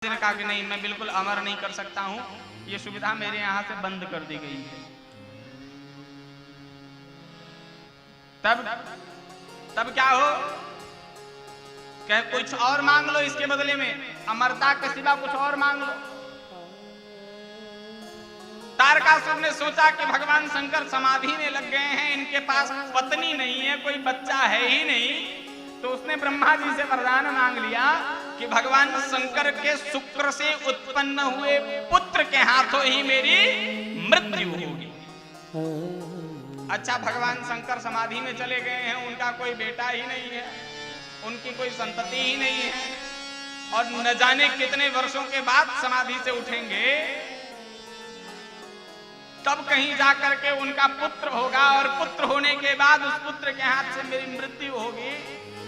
ने कहा कि नहीं, मैं बिल्कुल अमर नहीं कर सकता हूं, ये सुविधा मेरे यहां से बंद कर दी गई है। तब क्या हो, कहे कुछ और मांग लो, इसके बदले में अमरता के सिवा कुछ और मांग लो। तारकासुर ने सोचा कि भगवान शंकर समाधि में लग गए हैं, इनके पास पत्नी नहीं है, कोई बच्चा है ही नहीं, तो उसने ब्रह्मा जी से वरदान मांग लिया कि भगवान शंकर के शुक्र से उत्पन्न हुए पुत्र के हाथों ही मेरी मृत्यु होगी। अच्छा, भगवान शंकर समाधि में चले गए हैं, उनका कोई बेटा ही नहीं है, उनकी कोई संतति ही नहीं है, और न जाने कितने वर्षों के बाद समाधि से उठेंगे, तब कहीं जाकर के उनका पुत्र होगा, और पुत्र होने के बाद उस पुत्र के हाथ से मेरी मृत्यु होगी,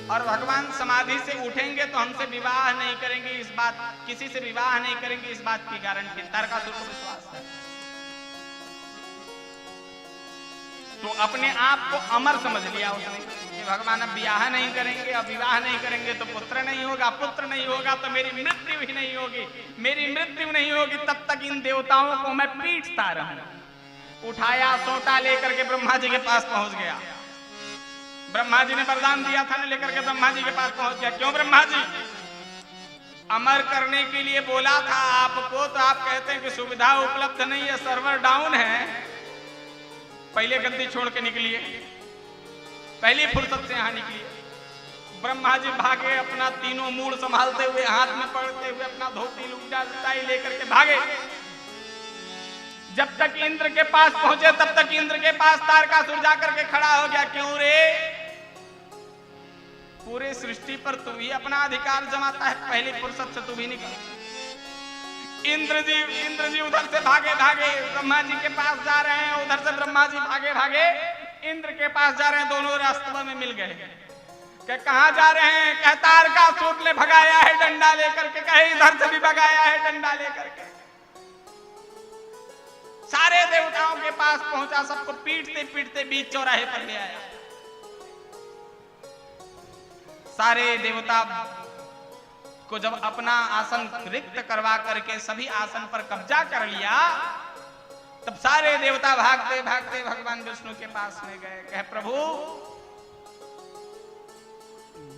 और भगवान समाधि से उठेंगे तो हमसे विवाह नहीं करेंगे, इस बात, किसी से विवाह नहीं करेंगे, इस बात की गारंटी तारकासुर को विश्वास है। तो अपने आप को अमर समझ लिया उसने कि भगवान अब विवाह नहीं करेंगे, अब विवाह नहीं करेंगे तो पुत्र नहीं होगा, पुत्र नहीं होगा तो मेरी मृत्यु ही नहीं होगी, मेरी मृत्यु नहीं होगी तब तक इन देवताओं को मैं पीटता रहूंगा। उठाया, सोटा लेकर के ब्रह्मा जी के पास पहुंच गया। ब्रह्मा जी ने वरदान दिया था, लेकर के ब्रह्मा जी के पास पहुंच गया। क्यों ब्रह्मा जी? अमर करने के लिए बोला था आपको, तो आप कहते हैं कि सुविधा उपलब्ध नहीं है, सर्वर डाउन है। पहले गद्दी छोड़ के निकलिए, पहली फुर्सत से यहां निकलिए। ब्रह्मा जी भागे, अपना तीनों मूड संभालते हुए, हाथ में पकड़ते हुए अपना धोती लुंगा लुटाई लेकर के भागे। जब तक इंद्र के पास पहुंचे तब तक इंद्र के पास तारकासुर जाकर के खड़ा हो गया। क्यों रे? पूरे सृष्टि पर तू ही अपना अधिकार जमाता है, पहली फुर्सत से तू भी निकल। इंद्र जी उधर से भागे भागे ब्रह्मा जी के पास जा रहे हैं, उधर से ब्रह्मा जी भागे भागे इंद्र के पास जा रहे हैं, दोनों रास्ते में मिल गए। कहां जा रहे हैं? कहे तारकासुर ने भगाया है डंडा लेकर के, कहे इधर से भी भगाया है डंडा लेकर के। सारे देवताओं के पास पहुंचा, सबको पीटते पीटते बीच चौराहे पर ले आया। सारे देवता को जब अपना आसन रिक्त करवा करके सभी आसन पर कब्जा कर लिया, तब सारे देवता भागते भागते भगवान विष्णु के पास में गए। कहे प्रभु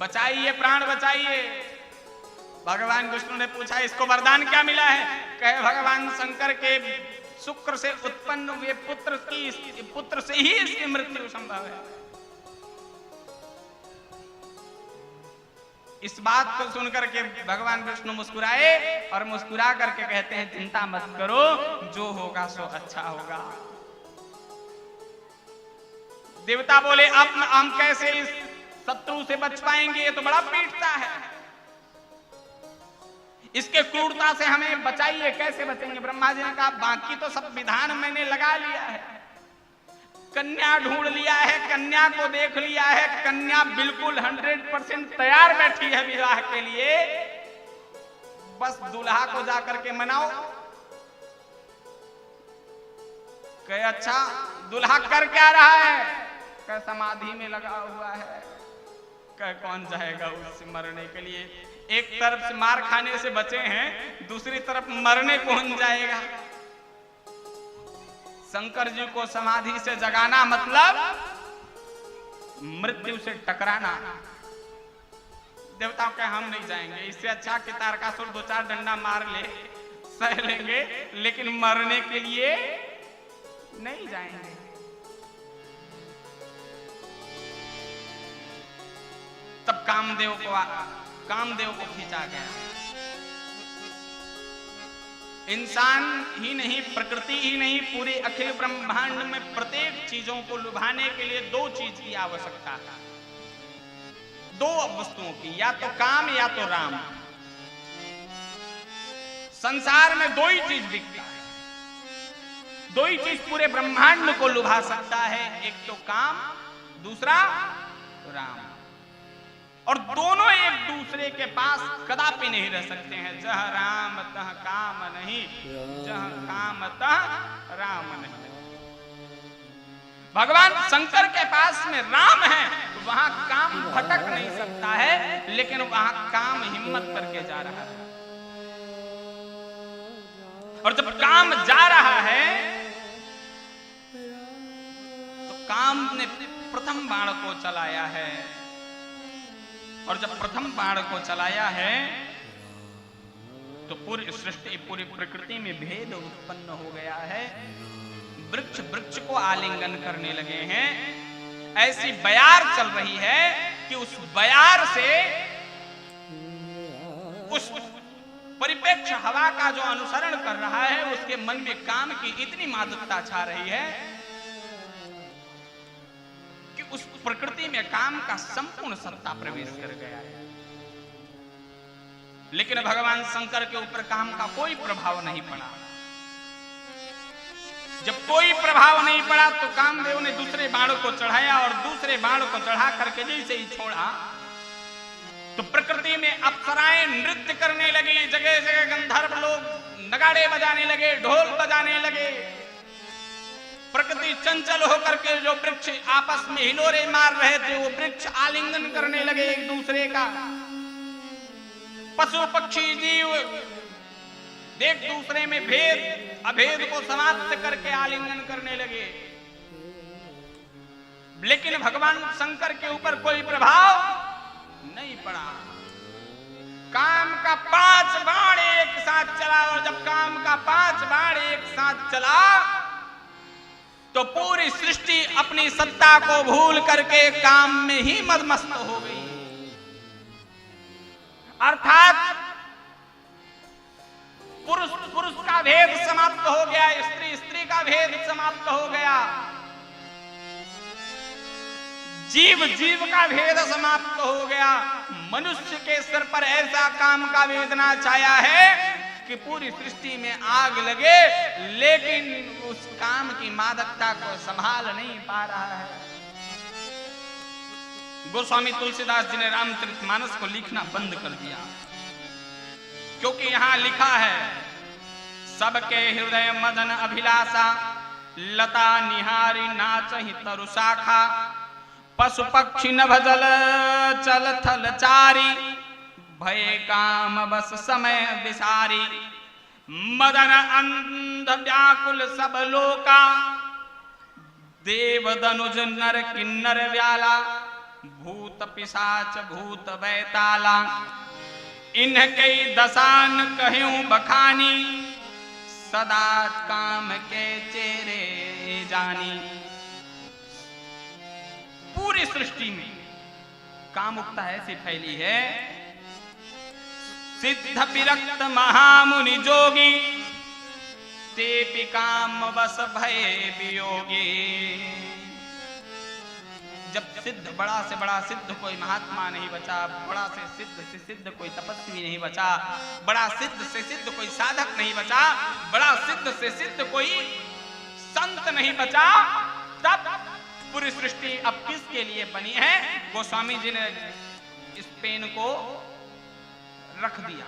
बचाइए, प्राण बचाइए। भगवान विष्णु ने पूछा इसको वरदान क्या मिला है? कहे भगवान शंकर के शुक्र से उत्पन्न हुए पुत्र से ही इसकी मृत्यु संभव है। इस बात को सुनकर के भगवान विष्णु मुस्कुराए और मुस्कुरा करके कहते हैं चिंता मत करो, जो होगा सो अच्छा होगा। देवता बोले अब हम कैसे इस शत्रु से बच पाएंगे, ये तो बड़ा पीटता है, इसके क्रूरता से हमें बचाइए, कैसे बचेंगे? ब्रह्मा जी ने कहा बाकी तो सब विधान मैंने लगा लिया है, कन्या ढूंढ लिया है, कन्या को देख लिया है, कन्या बिल्कुल 100% तैयार बैठी है विवाह के लिए, बस दूल्हा को जाकर के मनाओ। कहे अच्छा दूल्हा कर क्या रहा है? कहे समाधि में लगा हुआ है। कहे कौन जाएगा उससे मरने के लिए? एक तरफ से मार खाने से बचे हैं, दूसरी तरफ मरने कौन जाएगा? शंकर जी को समाधि से जगाना मतलब मृत्यु से टकराना। देवताओं के हम नहीं जाएंगे, इससे अच्छा कि तारकासुर 2-4 डंडा मार ले, सह लेंगे, लेकिन मरने के लिए नहीं जाएंगे। तब कामदेव को खींचा गया। इंसान ही नहीं, प्रकृति ही नहीं, पूरे अखिल ब्रह्मांड में प्रत्येक चीजों को लुभाने के लिए 2 चीज की आवश्यकता है, 2 वस्तुओं की, या तो काम या तो राम। संसार में 2 ही चीज दिखता है, 2 ही चीज पूरे ब्रह्मांड को लुभा सकता है, एक तो काम, दूसरा राम। और दोनों एक दूसरे के पास कदापि नहीं रह सकते हैं। जहाँ राम तह काम नहीं, जहाँ काम तह राम नहीं। भगवान शंकर के पास में राम है, वहां काम भटक नहीं सकता है, लेकिन वहां काम हिम्मत करके जा रहा है। और जब काम जा रहा है तो काम ने प्रथम बाण को चलाया है, और जब प्रथम बाण को चलाया है तो पूरी सृष्टि, पूरी प्रकृति में भेद उत्पन्न हो गया है। वृक्ष वृक्ष को आलिंगन करने लगे हैं। ऐसी बयार चल रही है कि उस बयार से उस परिपेक्ष हवा का जो अनुसरण कर रहा है उसके मन में काम की इतनी मादकता छा रही है कि उस प्रकृति में काम का संपूर्ण सत्ता प्रवेश कर गया है। लेकिन भगवान शंकर के ऊपर काम का कोई प्रभाव नहीं पड़ा। जब कोई प्रभाव नहीं पड़ा तो कामदेव ने दूसरे बाण को चढ़ाया, और दूसरे बाण को चढ़ा करके जैसे ही छोड़ा तो प्रकृति में अप्सराएं नृत्य करने लगी। जगह जगह गंधर्व लोग नगाड़े बजाने लगे, ढोल बजाने लगे। प्रकृति चंचल होकर के जो वृक्ष आपस में हिलोरे मार रहे थे वो वृक्ष आलिंगन करने लगे एक दूसरे का। पशु पक्षी जीव एक दूसरे में भेद अभेद को समाप्त करके आलिंगन करने लगे। लेकिन भगवान शंकर के ऊपर कोई प्रभाव नहीं पड़ा। काम का 5 बाण एक साथ चला, और जब काम का 5 बाण एक साथ चला तो पूरी सृष्टि अपनी सत्ता को भूल करके काम में ही मदमस्त हो गई। अर्थात पुरुष पुरुष का भेद समाप्त हो गया, स्त्री स्त्री का भेद समाप्त हो गया, जीव जीव का भेद समाप्त हो गया। मनुष्य के सिर पर ऐसा काम का वेदना छाया है कि पूरी सृष्टि में आग लगे, लेकिन उस काम की मादकता को संभाल नहीं पा रहा है। गोस्वामी तुलसीदास जी ने रामचरितमानस को लिखना बंद कर दिया, क्योंकि यहां लिखा है सबके हृदय मदन अभिलाषा, लता निहारी नाचहि तरु शाखा, पशु पक्षी नभ जल चल थल चारी, भय काम बस समय विसारी, मदन अंध व्याकुल सब लोका, देव दनुज नर किन्नर व्याला, भूत पिशाच भूत बैताला, इनके दसान कहूं बखानी, सदा काम के चेरे जानी। पूरी सृष्टि में कामुकता ऐसी फैली है, सिद्ध विरक्त महामुनि जोगी, तेपि काम बस भय वियोगी। जब सिद्ध, बड़ा से बड़ा सिद्ध कोई महात्मा नहीं बचा, बड़ा से सिद्ध कोई तपस्वी नहीं बचा, बड़ा सिद्ध से सिद्ध कोई साधक नहीं बचा, बड़ा सिद्ध से सिद्ध कोई संत नहीं बचा, तब पूरी सृष्टि अब किसके लिए बनी है? गोस्वामी जी ने इस पेन को रख दिया,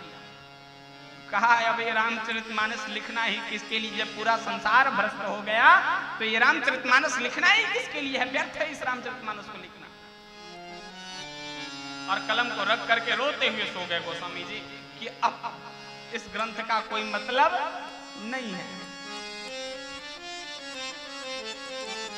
कहा अब ये रामचरितमानस लिखना ही किसके लिए? जब पूरा संसार भ्रष्ट हो गया तो ये रामचरितमानस लिखना ही किसके लिए है? व्यर्थ है इस रामचरितमानस को लिखना। और कलम को रख करके रोते हुए सो गए गोस्वामी जी कि अब इस ग्रंथ का कोई मतलब नहीं है।